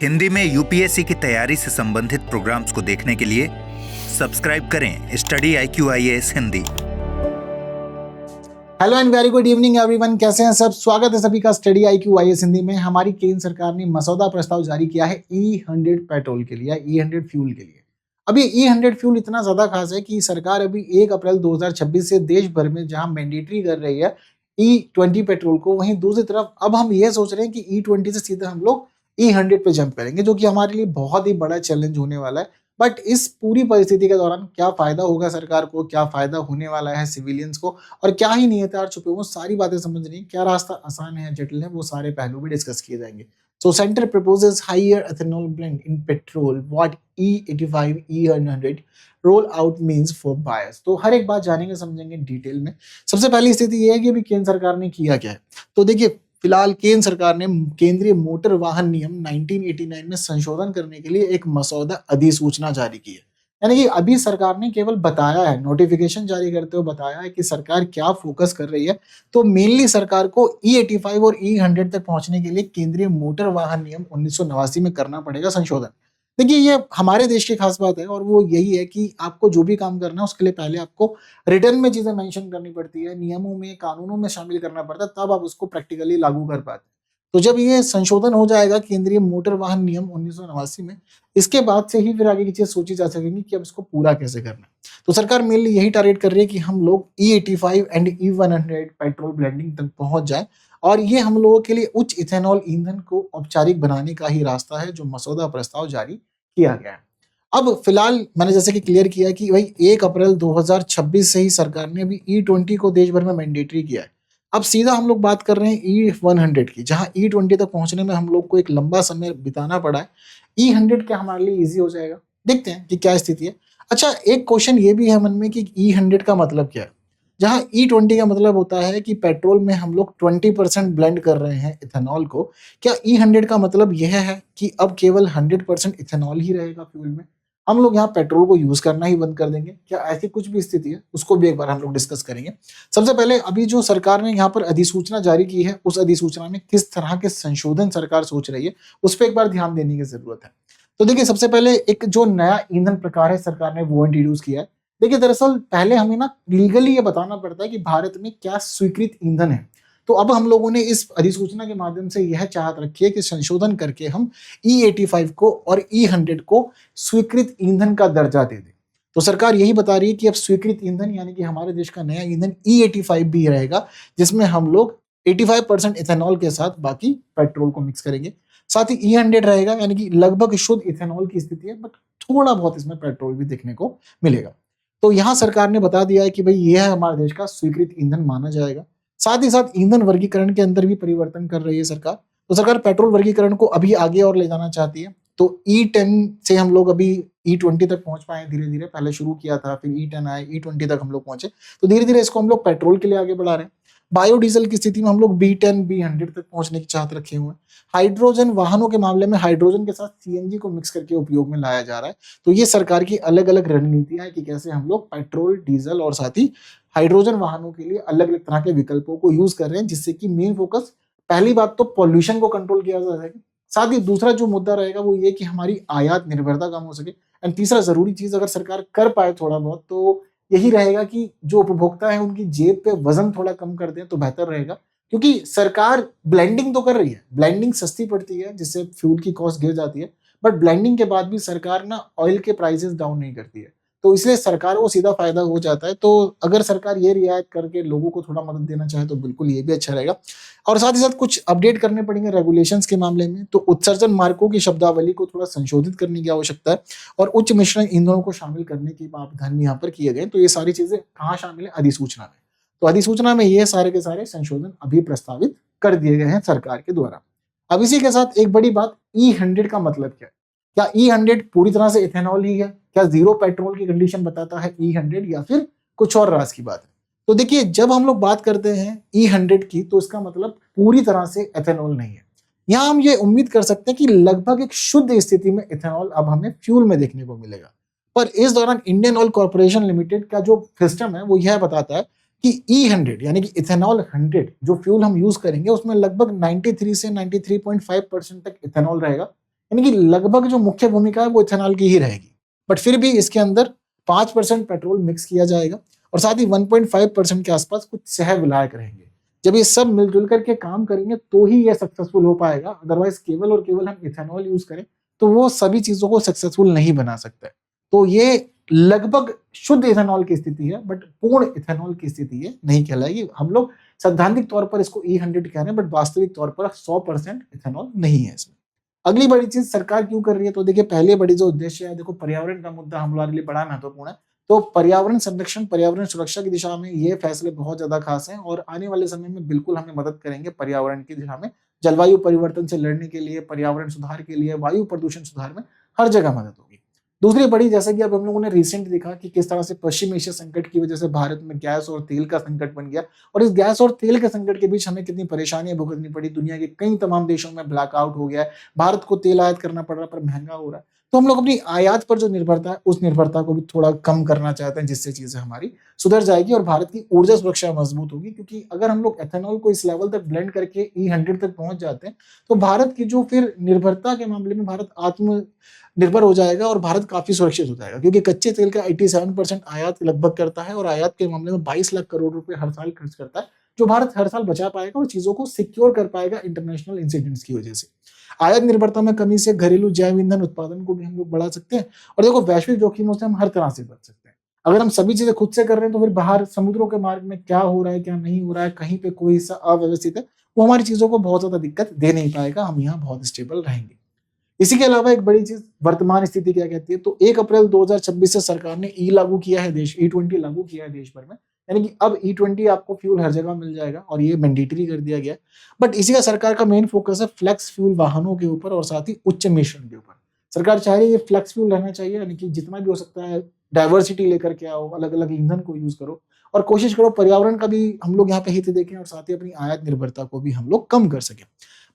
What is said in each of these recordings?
हिंदी में यूपीएससी की तैयारी से संबंधित प्रोग्राम्स को देखने के लिए सब्सक्राइब करें study IQIAS Hindi. Hello and very good evening everyone, कैसे हैं सब। स्वागत है सभी का स्टडी IQIAS हिंदी में। हमारी केंद्र सरकार ने मसौदा प्रस्ताव जारी किया है E100 पेट्रोल के लिए, E100 फ्यूल के लिए। अब ये E100 फ्यूल इतना ज्यादा खास है कि सरकार अभी 1 अप्रैल 2026 से देश भर में जहां मैंडेटरी कर रही है E20 पेट्रोल को, वहीं दूसरी तरफ अब हम ये सोच रहे हैं कि E20 से सीधा हम लोग E100 पे जंप करेंगे, जो कि हमारे लिए बहुत ही बड़ा चैलेंज होने वाला है। बट इस पूरी परिस्थिति के दौरान क्या फायदा होगा सरकार को, क्या फायदा होने वाला है सिविलियंस को, और क्या ही निहितार्थ छुपे हुए, सारी बातें समझनी, क्या रास्ता आसान है जटिल है, वो सारे पहलू भी डिस्कस किए जाएंगे। So centre proposes higher ethanol blend in petrol, what E85 E100 roll out means for buyers. तो हर एक बात जानेंगे समझेंगे डिटेल में। सबसे पहली स्थिति यह है कि अभी केंद्र सरकार ने किया क्या है। तो देखिए, फिलहाल केंद्र सरकार ने केंद्रीय मोटर वाहन नियम 1989 में संशोधन करने के लिए एक मसौदा अधिसूचना जारी की है। यानी कि अभी सरकार ने केवल बताया है, नोटिफिकेशन जारी करते हुए बताया है कि सरकार क्या फोकस कर रही है। तो मेनली सरकार को E85 और E100 तक पहुंचने के लिए केंद्रीय मोटर वाहन नियम 1989 में करना पड़ेगा संशोधन। देखिए, ये हमारे देश की खास बात है और वो यही है कि आपको जो भी काम करना है उसके लिए पहले आपको रिटर्न में चीजें मेंशन करनी पड़ती है, नियमों में कानूनों में शामिल करना पड़ता है, तब आप उसको प्रैक्टिकली लागू कर पाते हैं। तो जब ये संशोधन हो जाएगा केंद्रीय मोटर वाहन नियम 1989 में, इसके बाद से ही फिर आगे की चीज सोची जा सकेगी कि अब इसको पूरा कैसे करना है। तो सरकार मेनली यही टारगेट कर रही है कि हम लोग E85 and E100 petrol blending तक पहुंच जाए, और ये हम लोगों के लिए उच्च इथेनॉल ईंधन को औपचारिक बनाने का ही रास्ता है जो मसौदा प्रस्ताव जारी किया गया है। अब फिलहाल मैंने जैसे कि क्लियर किया कि भाई 1 अप्रैल 2026 से ही सरकार ने अभी E20 को देश भर में मैंडेटरी किया है। अब सीधा हम लोग बात कर रहे हैं E100 की, जहां E20 तक पहुंचने में हम लोग को एक लंबा समय बिताना पड़ा है। E100 क्या हमारे लिए इजी हो जाएगा, देखते हैं कि क्या स्थिति है। अच्छा, एक क्वेश्चन ये भी है मन में कि E100 का मतलब क्या है। जहां E20 का मतलब होता है कि पेट्रोल में हम लोग 20% ब्लेंड कर रहे हैं इथेनॉल को, क्या E100 का मतलब यह है कि अब केवल 100% इथेनॉल ही रहेगा फ्यूल में, हम लोग यहाँ पेट्रोल को यूज करना ही बंद कर देंगे, क्या ऐसी कुछ भी स्थिति है, उसको भी एक बार हम लोग डिस्कस करेंगे। सबसे पहले अभी जो सरकार ने यहाँ पर अधिसूचना जारी की है, उस अधिसूचना में किस तरह के संशोधन सरकार सोच रही है, उस पर एक बार ध्यान देने की जरूरत है। तो देखिए, सबसे पहले एक जो नया ईंधन प्रकार है सरकार ने वो इंट्रोड्यूस किया है। देखिए, दरअसल पहले हमें ना लीगली ये बताना पड़ता है कि भारत में क्या स्वीकृत ईंधन है। तो अब हम लोगों ने इस अधिसूचना के माध्यम से यह चाहत रखी है कि संशोधन करके हम E85 को और E100 को स्वीकृत ईंधन का दर्जा दे दें। तो सरकार यही बता रही है कि अब स्वीकृत ईंधन यानी कि हमारे देश का नया ईंधन E85 भी रहेगा, जिसमें हम लोग 85% इथेनॉल के साथ बाकी पेट्रोल को मिक्स करेंगे। साथ ही E100 रहेगा, यानी कि लगभग शुद्ध इथेनॉल की स्थिति है, बट थोड़ा बहुत इसमें पेट्रोल भी देखने को मिलेगा। तो यहाँ सरकार ने बता दिया है कि भाई यह हमारे देश का स्वीकृत ईंधन माना जाएगा। साथ ही साथ ईंधन वर्गीकरण के अंदर भी परिवर्तन कर रही है सरकार। तो सरकार पेट्रोल वर्गीकरण को अभी आगे और ले जाना चाहती है। तो E10 से हम लोग अभी E20 तक पहुंच पाए धीरे धीरे, पहले शुरू किया था, फिर E10 आए, E20 तक हम लोग पहुंचे। तो धीरे धीरे इसको हम लोग पेट्रोल के लिए आगे बढ़ा रहे हैं। बायोडीजल की स्थिति में हम लोग B10 B100 तक पहुंचने की चाहत रखे हुए हैं। हाइड्रोजन वाहनों के मामले में हाइड्रोजन के साथ CNG को मिक्स करके उपयोग में लाया जा रहा है। तो ये सरकार की अलग अलग रणनीतियां है कि कैसे हम लोग पेट्रोल, डीजल और साथ ही हाइड्रोजन वाहनों के लिए अलग अलग तरह के विकल्पों को यूज कर रहे हैं, जिससे कि मेन फोकस, पहली बात तो पॉल्यूशन को कंट्रोल किया जा सके। साथ ही दूसरा जो मुद्दा रहेगा वो ये कि हमारी आयात निर्भरता कम हो सके। एंड तीसरा जरूरी चीज अगर सरकार कर पाए थोड़ा बहुत, तो यही रहेगा कि जो उपभोक्ता है उनकी जेब पे वजन थोड़ा कम कर दें तो बेहतर रहेगा। क्योंकि सरकार ब्लेंडिंग तो कर रही है, ब्लेंडिंग सस्ती पड़ती है जिससे फ्यूल की कॉस्ट गिर जाती है, बट ब्लेंडिंग के बाद भी सरकार ना ऑयल के प्राइसेस डाउन नहीं करती है। तो इसलिए सरकार को सीधा फायदा हो जाता है। तो अगर सरकार ये रियायत करके लोगों को थोड़ा मदद देना चाहे तो बिल्कुल ये भी अच्छा रहेगा। और साथ ही साथ कुछ अपडेट करने पड़ेंगे रेगुलेशंस के मामले में। तो उत्सर्जन मार्कों की शब्दावली को थोड़ा संशोधित करने की आवश्यकता है, और उच्च मिश्रण ईंधनों को शामिल करने के प्रावधान यहाँ पर किए गए। तो ये सारी चीजें कहाँ शामिल है, अधिसूचना में। तो अधिसूचना में ये सारे के सारे संशोधन अभी प्रस्तावित कर दिए गए हैं सरकार के द्वारा। अब इसी के साथ एक बड़ी बात, E100 का मतलब क्या है। क्या E100 पूरी तरह से इथेनॉल ही है, क्या जीरो पेट्रोल की कंडीशन बताता है E100, या फिर कुछ और राज की बात है। तो देखिए, जब हम लोग बात करते हैं E100 की, तो इसका मतलब पूरी तरह से इथेनॉल नहीं है। यहाँ हम ये उम्मीद कर सकते हैं कि लगभग एक शुद्ध स्थिति में इथेनॉल अब हमें फ्यूल में देखने को मिलेगा। पर इस दौरान इंडियन ऑयल कॉर्पोरेशन लिमिटेड का जो सिस्टम है वो यह बताता है कि E100 यानी कि इथेनॉल 100 जो फ्यूल हम यूज करेंगे उसमें लगभग 93 से 93.5% तक इथेनॉल रहेगा। यानी कि लगभग जो मुख्य भूमिका है वो इथेनॉल की ही रहेगी, बट फिर भी इसके अंदर 5% पेट्रोल मिक्स किया जाएगा और साथ ही 1.5% के आसपास कुछ सह विलायक रहेंगे। जब ये सब मिलजुल करके काम करेंगे तो ही ये सक्सेसफुल हो पाएगा, अदरवाइज केवल और केवल हम इथेनॉल यूज करें तो वो सभी चीजों को सक्सेसफुल नहीं बना सकता है। तो ये लगभग शुद्ध इथेनॉल की स्थिति है, बट पूर्ण इथेनॉल की स्थिति ये नहीं कहलाएगी। हम लोग सैद्धांतिक तौर पर इसको E100 कह रहे हैं, बट वास्तविक तौर पर 100% इथेनॉल नहीं है इसमें। अगली बड़ी चीज सरकार क्यों कर रही है, तो देखिए पहले बड़ी जो उद्देश्य है, देखो पर्यावरण का मुद्दा हमारे लिए बड़ा महत्वपूर्ण है। तो पर्यावरण संरक्षण, पर्यावरण सुरक्षा की दिशा में ये फैसले बहुत ज्यादा खास हैं और आने वाले समय में बिल्कुल हमें मदद करेंगे पर्यावरण की दिशा में, जलवायु परिवर्तन से लड़ने के लिए, पर्यावरण सुधार के लिए, वायु प्रदूषण सुधार में हर जगह मदद होगी। दूसरी बड़ी, जैसे कि अब हम लोगों ने रिसेंट देखा कि किस तरह से पश्चिम एशिया संकट की वजह से भारत में गैस और तेल का संकट बन गया और इस गैस और तेल के संकट के बीच हमें कितनी परेशानियां भुगतनी पड़ी। दुनिया के कई तमाम देशों में ब्लैकआउट हो गया है, भारत को तेल आयात करना पड़ रहा है पर महंगा हो रहा है। तो हम लोग अपनी आयात पर जो निर्भरता है उस निर्भरता को भी थोड़ा कम करना चाहते हैं, जिससे चीजें हमारी सुधर जाएगी और भारत की ऊर्जा सुरक्षा मजबूत होगी। क्योंकि अगर हम लोग एथेनॉल को इस लेवल तक ब्लेंड करके E100 तक पहुंच जाते हैं तो भारत की जो फिर निर्भरता के मामले में भारत आत्मनिर्भर हो जाएगा और भारत काफी सुरक्षित हो जाएगा। क्योंकि कच्चे तेल का 87% आयात लगभग करता है और आयात के मामले में 22 लाख करोड़ रुपए हर साल खर्च करता है, जो भारत हर साल बचा पाएगा और चीजों को सिक्योर कर पाएगा इंटरनेशनल इंसिडेंट्स की वजह से। आयात निर्भरता में कमी से घरेलू जैव ईंधन उत्पादन को भी हम लोग बढ़ा सकते हैं और देखो वैश्विक जोखिमों से हम हर तरह से बच सकते हैं। अगर हम सभी चीजें खुद से कर रहे हैं तो फिर बाहर समुद्रों के मार्ग में क्या हो रहा है क्या नहीं हो रहा है, कहीं पे कोई हिस्सा अव्यवस्थित है, वो हमारी चीजों को बहुत ज्यादा दिक्कत दे नहीं पाएगा, हम यहाँ बहुत स्टेबल रहेंगे। इसी के अलावा एक बड़ी चीज वर्तमान स्थिति क्या कहती है, तो 1 अप्रैल 2026 से सरकार ने लागू किया है E20 लागू किया है देश भर में, यानी कि अब E20 आपको फ्यूल हर जगह मिल जाएगा और ये मैंडेटरी कर दिया गया है। बट इसी का सरकार का मेन फोकस है फ्लेक्स फ्यूल वाहनों के ऊपर और साथ ही उच्च मिश्रण के ऊपर। सरकार चाह रही है ये फ्लेक्स फ्यूल रहना चाहिए, यानी कि जितना भी हो सकता है डाइवर्सिटी लेकर के आओ, अलग अलग ईंधन को यूज करो और कोशिश करो पर्यावरण का भी हम लोग यहाँ पे हित देखें और साथ ही अपनी आयात निर्भरता को भी हम लोग कम कर सकें।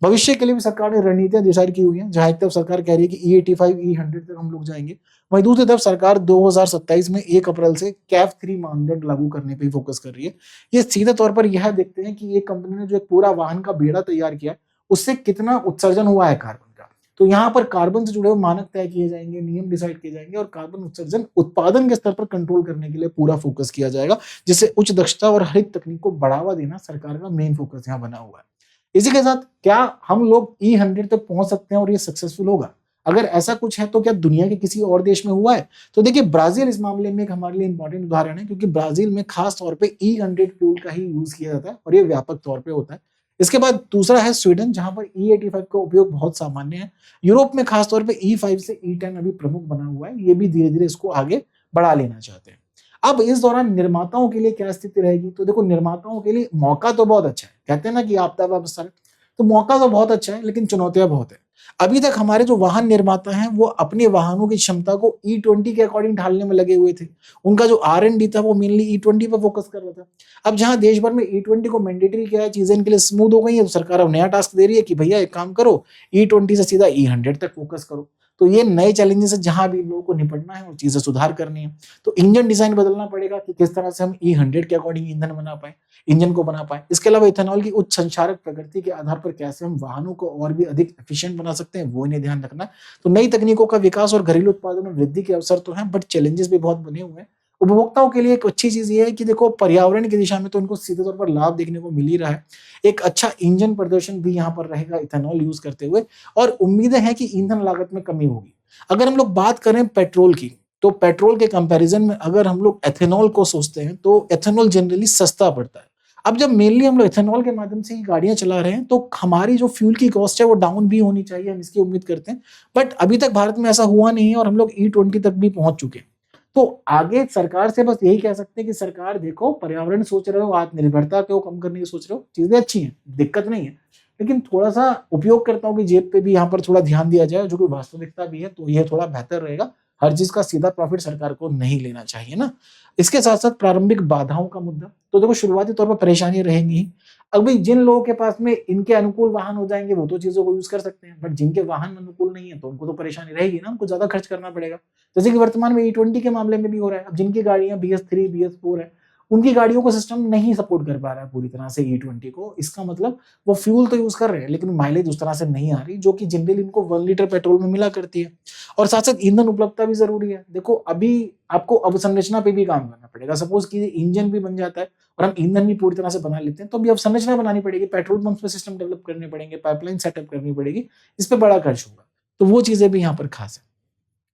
भविष्य के लिए भी सरकार ने रणनीतियां डिसाइड की हुई हैं, जहां एक तरफ सरकार कह रही है कि E85 E100 तक हम लोग जाएंगे, वहीं दूसरी तरफ सरकार 2027 में 1 अप्रैल से कैफ 3 मानदंड लागू करने पे फोकस कर रही है। ये सीधे तौर पर यह देखते हैं कि ये कंपनी ने जो एक पूरा वाहन का बेड़ा तैयार किया उससे कितना उत्सर्जन हुआ है कार्बन का। तो यहाँ पर कार्बन से जुड़े हुए मानक तय किए जाएंगे, नियम डिसाइड किए जाएंगे और कार्बन उत्सर्जन उत्पादन के स्तर पर कंट्रोल करने के लिए पूरा फोकस किया जाएगा, जिससे उच्च दक्षता और हरित तकनीक को बढ़ावा देना सरकार का मेन फोकस यहाँ बना हुआ है। इसी के साथ क्या हम लोग E100 तक पहुंच सकते हैं और ये सक्सेसफुल होगा? अगर ऐसा कुछ है तो क्या दुनिया के किसी और देश में हुआ है? तो देखिए ब्राजील इस मामले में एक हमारे लिए इंपॉर्टेंट उदाहरण है, क्योंकि ब्राजील में खास तौर पे E100 फ्यूल का ही यूज किया जाता है और ये व्यापक तौर पे होता है। इसके बाद दूसरा है स्वीडन, जहां पर E85 का उपयोग बहुत सामान्य है। यूरोप में खास तौर पे E5 से E10 अभी प्रमुख बना हुआ है, ये भी धीरे धीरे इसको आगे बढ़ा लेना चाहते हैं। अब इस दौरान निर्माताओं के लिए क्या स्थिति रहेगी, तो देखो निर्माताओं के लिए मौका तो बहुत अच्छा है, कहते हैं ना कि आपदा व अवसर, तो मौका तो बहुत अच्छा है लेकिन चुनौतियां बहुत है। अभी तक हमारे जो वाहन निर्माता हैं वो अपने वाहनों की क्षमता को E20 के अकॉर्डिंग ढालने में लगे हुए थे। उनका जो R&D था वो मेनली E20 पर फोकस कर रहा था। अब जहां देश भर में E20 को मैंडेटरी किया है, चीजें इनके लिए स्मूथ हो गई है, तो सरकार अब नया टास्क दे रही है कि भैया एक काम करो, E20 से सीधा E100 तक फोकस करो। तो ये नए चैलेंजेस है जहां भी लोगों को निपटना है और चीजें सुधार करनी है। तो इंजन डिजाइन बदलना पड़ेगा कि किस तरह से हम E100 के अकॉर्डिंग ईंधन बना पाए, इंजन को बना पाए। इसके अलावा इथेनॉल की उच्च संचारक प्रकृति के आधार पर कैसे हम वाहनों को और भी अधिक एफिशिएंट बना सकते हैं, वो इन्हें ध्यान रखना है। तो नई तकनीकों का विकास और घरेलू उत्पादन में वृद्धि के अवसर तो हैं, बट चैलेंजेस भी बहुत बने हुए हैं। उपभोक्ताओं के लिए एक अच्छी चीज ये है कि देखो पर्यावरण की दिशा में तो उनको सीधे तौर पर लाभ देखने को मिल ही रहा है। एक अच्छा इंजन प्रदर्शन भी यहाँ पर रहेगा इथेनॉल यूज करते हुए और उम्मीदें हैं कि ईंधन लागत में कमी होगी। अगर हम लोग बात करें पेट्रोल की, तो पेट्रोल के कंपैरिजन में अगर हम लोग एथेनॉल को सोचते हैं तो एथेनॉल जनरली सस्ता पड़ता है। अब जब मेनली हम लोग एथेनॉल के माध्यम से ही गाड़ियां चला रहे हैं तो हमारी जो फ्यूल की कॉस्ट है वो डाउन भी होनी चाहिए, हम इसकी उम्मीद करते हैं। बट अभी तक भारत में ऐसा हुआ नहीं है और हम लोग E20 तक भी पहुंच चुके हैं। तो आगे सरकार से बस यही कह सकते हैं कि सरकार देखो पर्यावरण सोच रहे हो, आत्मनिर्भरता को कम करने की सोच रहे हो, चीजें अच्छी हैं, दिक्कत नहीं है, लेकिन थोड़ा सा उपयोगकर्ताओं की जेब पे भी यहाँ पर थोड़ा ध्यान दिया जाए, जो कि वास्तविकता भी है, तो यह थोड़ा बेहतर रहेगा। हर चीज का सीधा प्रॉफिट सरकार को नहीं लेना चाहिए ना। इसके साथ साथ प्रारंभिक बाधाओं का मुद्दा, तो देखो शुरुआती तौर पर परेशानी रहेंगी ही। अभी जिन लोगों के पास में इनके अनुकूल वाहन हो जाएंगे वो तो चीजों को यूज कर सकते हैं, बट जिनके वाहन अनुकूल नहीं है तो उनको तो परेशानी रहेगी ना, उनको ज्यादा खर्च करना पड़ेगा। जैसे कि वर्तमान में E20 के मामले में भी हो रहा है। अब जिनकी गाड़ियां BS3 BS4 है उनकी गाड़ियों को सिस्टम नहीं सपोर्ट कर पा रहा है पूरी तरह से E20 को। इसका मतलब वो फ्यूल तो यूज कर रहे हैं लेकिन माइलेज उस तरह से नहीं आ रही जो कि जनरली इनको 1 लीटर पेट्रोल में मिला करती है। और साथ साथ ईंधन उपलब्धता भी जरूरी है। देखो अभी आपको अवसंरचना पे भी काम करना पड़ेगा। सपोज कि इंजन भी बन जाता है और हम ईंधन भी पूरी तरह से बना लेते हैं तो अभी अवसंरचना बनानी पड़ेगी, पेट्रोल पंप पे सिस्टम डेवलप करने पड़ेंगे, पाइपलाइन सेटअप करनी पड़ेगी, इस पे बड़ा खर्च होगा। तो वो चीजें भी यहाँ पर खास है।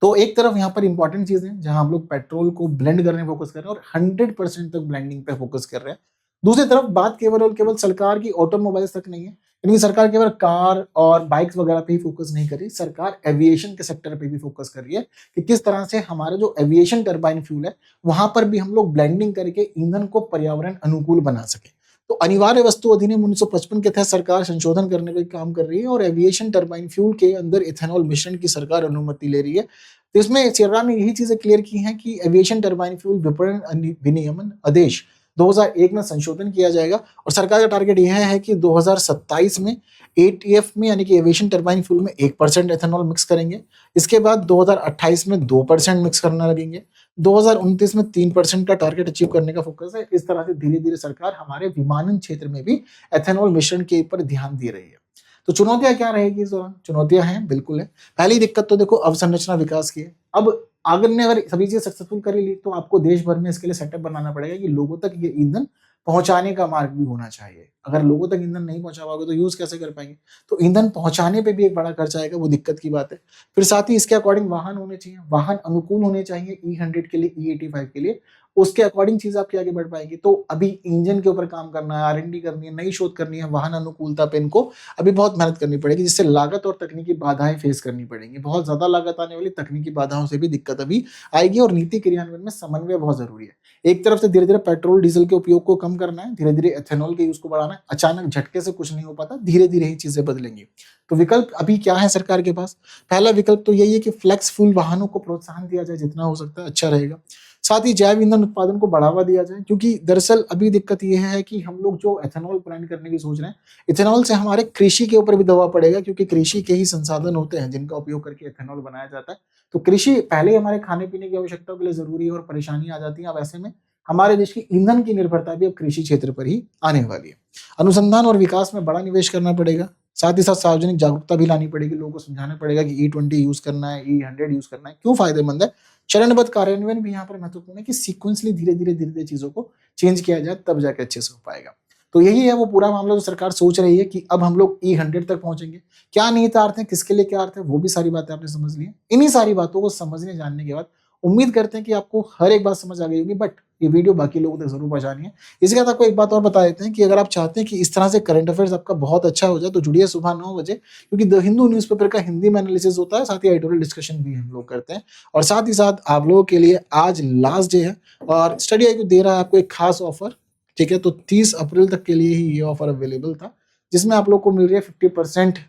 तो एक तरफ यहाँ पर इंपॉर्टेंट चीज है जहां हम लोग पेट्रोल को ब्लेंड करने फोकस कर रहे हैं और 100% तक ब्लेंडिंग पे फोकस कर रहे हैं। दूसरी तरफ बात केवल और केवल सरकार की ऑटोमोबाइल्स तक नहीं है, यानी सरकार केवल कार और बाइक्स वगैरह पे ही फोकस नहीं कर रही, सरकार एविएशन के सेक्टर पे भी फोकस कर रही है कि किस तरह से हमारा जो एविएशन टर्बाइन फ्यूल है वहां पर भी हम लोग ब्लेंडिंग करके ईंधन को पर्यावरण अनुकूल बना सके। तो अनिवार्य वस्तु अधिनियम 1955 के तहत सरकार संशोधन करने का काम कर रही है और एविएशन टर्बाइन फ्यूल के अंदर इथेनॉल मिश्रण की सरकार अनुमति ले रही है। तो इसमें सरकार ने यही चीजें क्लियर की हैं कि एविएशन टर्बाइन फ्यूल विपणन विनियमन आदेश 2001 में संशोधन किया जाएगा और सरकार का टारगेट यह है कि 2027 में एटीएफ में यानी कि एविएशन टर्बाइन फ्यूल में 1% एथेनॉल मिक्स करेंगे। इसके बाद 2028 में 2% मिक्स करना लगेंगे। 2029 में 3% का टारगेट अचीव करने का फोकस है। इस तरह से धीरे धीरे सरकार हमारे विमानन क्षेत्र में भी एथेनॉल मिश्रण के ऊपर ध्यान दे रही है। तो चुनौतियां क्या रहेगी इस दौरान? चुनौतियां हैं, बिल्कुल है। पहली दिक्कत तो देखो अवसंरचना विकास की है। अब अगर ने अगर सभी चीज सक्सेसफुल कर ली तो आपको देश भर में इसके लिए सेटअप बनाना पड़ेगा कि लोगों तक ये ईंधन पहुंचाने का मार्ग भी होना चाहिए। अगर लोगों तक ईंधन नहीं पहुंचा पाओगे तो यूज कैसे कर पाएंगे? तो ईंधन पहुंचाने पे भी एक बड़ा खर्चा आएगा, वो दिक्कत की बात है। फिर साथ ही इसके अकॉर्डिंग वाहन होने चाहिए, वाहन अनुकूल होने चाहिए E100 के लिए, E85 के लिए, उसके अकॉर्डिंग चीज आपकी आगे बढ़ पाएंगी। तो अभी इंजन के ऊपर काम करना है, R&D करनी है, नई शोध करनी है, वाहन अनुकूलता पे इनको अभी बहुत मेहनत करनी पड़ेगी, जिससे लागत और तकनीकी बाधाएं फेस करनी पड़ेंगी। बहुत ज्यादा लागत आने वाली, तकनीकी बाधाओं से भी दिक्कत अभी आएगी और नीति क्रियान्वयन में समन्वय बहुत जरूरी है। एक तरफ से धीरे धीरे पेट्रोल डीजल के उपयोग को कम करना है, धीरे धीरे एथेनॉल के यूज को बढ़ाना है। अचानक झटके से कुछ नहीं हो पाता, धीरे धीरे ही चीजें बदलेंगी। तो विकल्प अभी क्या है सरकार के पास? पहला विकल्प तो यही है कि फ्लेक्स फ्यूल वाहनों को प्रोत्साहन दिया जाए, जितना हो सकता है अच्छा रहेगा। साथ ही जैव ईंधन उत्पादन को बढ़ावा दिया जाए, क्योंकि दरअसल अभी दिक्कत यह है कि हम लोग जो एथेनॉल प्लांट करने की सोच रहे हैं, इथेनॉल से हमारे कृषि के ऊपर भी दबाव पड़ेगा, क्योंकि कृषि के ही संसाधन होते हैं जिनका उपयोग करके एथेनॉल बनाया जाता है। तो कृषि पहले हमारे खाने पीने की आवश्यकताओं के लिए जरूरी है और परेशानी आ जाती है। अब ऐसे में हमारे देश की ईंधन की निर्भरता भी अब कृषि क्षेत्र पर ही आने वाली है। अनुसंधान और विकास में बड़ा निवेश करना पड़ेगा। साथ ही साथ सार्वजनिक जागरूकता भी लानी पड़ेगी, लोगों को समझाना पड़ेगा कि E20 यूज करना है, E100 यूज करना है, क्यों फायदेमंद है। चरणबद्ध कार्यान्वयन भी यहाँ पर महत्वपूर्ण है कि सीक्वेंसली धीरे धीरे चीजों को चेंज किया जाए, तब जाके अच्छे से हो पाएगा। तो यही है वो पूरा मामला जो सरकार सोच रही है कि अब हम लोग E100 तक पहुंचेंगे। क्या निहितार्थ है, किसके लिए क्या अर्थ है, वो भी सारी बातें आपने समझ ली है। इन्हीं सारी बातों को समझने जानने के बाद उम्मीद करते हैं कि आपको हर एक बात समझ आ गई होगी, बट ये वीडियो बाकी लोगों तक जरूर पहुंचानी है। इसके बाद आपको एक बात और बता देते हैं कि अगर आप चाहते हैं कि इस तरह से करंट अफेयर्स आपका बहुत अच्छा हो जाए तो जुड़िए सुबह 9 बजे, क्योंकि द हिंदू न्यूज़पेपर का हिंदी में एनालिसिस होता है, साथ ही एडिटोरियल डिस्कशन भी हम लोग करते हैं। और साथ ही साथ आप लोगों के लिए आज लास्ट डे है और स्टडी IQ दे रहा है आपको एक खास ऑफर, ठीक है। तो 30 अप्रैल तक के लिए ही ये ऑफर अवेलेबल था, जिसमें आप लोग को मिल रही है 50%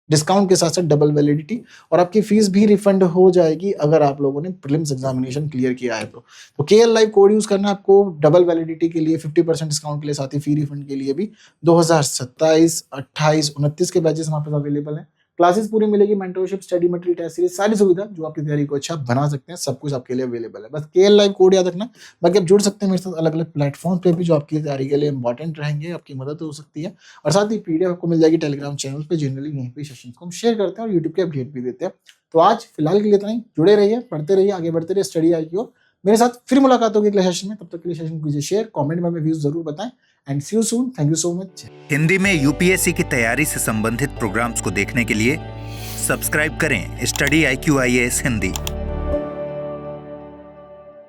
डिस्काउंट के साथ साथ डबल वैलिडिटी, और आपकी फीस भी रिफंड हो जाएगी अगर आप लोगों ने प्रीलिम्स एग्जामिनेशन क्लियर किया है। तो KL लाइव कोड यूज करना है आपको डबल वैलिडिटी के लिए, 50% डिस्काउंट के लिए, साथ ही फी रिफंड के लिए भी। 2027, 28, 29 के बैचेस हमारे पास अवेलेबल हैं। क्लासेस पूरी मिलेगी, mentorship, study material, test series, सारी सुविधा जो आपकी तैयारी को अच्छा बना सकते हैं, सब कुछ आपके लिए अवेलेबल है। बस KL लाइव कोड याद रखना। बाकी आप जुड़ सकते हैं मेरे साथ अलग अलग प्लेटफॉर्म पे भी, जो आपकी तैयारी के लिए इंपॉर्टेंट रहेंगे, आपकी मदद हो सकती है। और साथ ही PDF आपको मिल जाएगी टेलीग्राम चैनल पे, जनरली यहीं पे सेशंस को हम शेयर करते हैं और यूट्यूब के अपडेट भी देते हैं। तो आज फिलहाल के लिए इतना ही। जुड़े रहिए, पढ़ते रहिए, आगे बढ़ते रहिए स्टडी IQ। मेरे साथ फिर मुलाकात होगी अगले सेशन में, तब तक के लिए सेशन को कीजिए शेयर, कमेंट में व्यूज जरूर बताएं and see you soon. Thank you so much. Hindi में UPSC की तैयारी से संबंधित प्रोग्राम्स को देखने के लिए सब्सक्राइब करें स्टडी IQ IAS हिंदी।